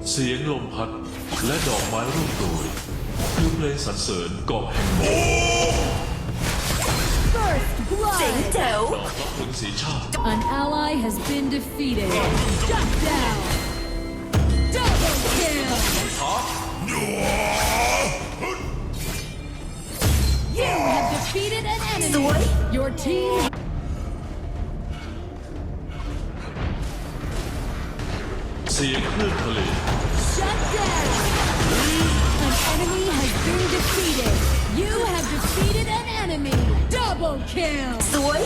เสียงลมพัดและดอกไม้ร่วงโรยคือเพลงสรรเสริญเกาะแห่งหมอก First เจ๋ง blood. แจ๋ว ดอกรับถึงสีชาติ An ally has been defeated. Shut down. Double kill. ท้า You have defeated an สวย enemy. Your team. เสียงคลื่นทะเล Shut down. An enemy has been defeated. You have defeated an enemy. Double kill. สวย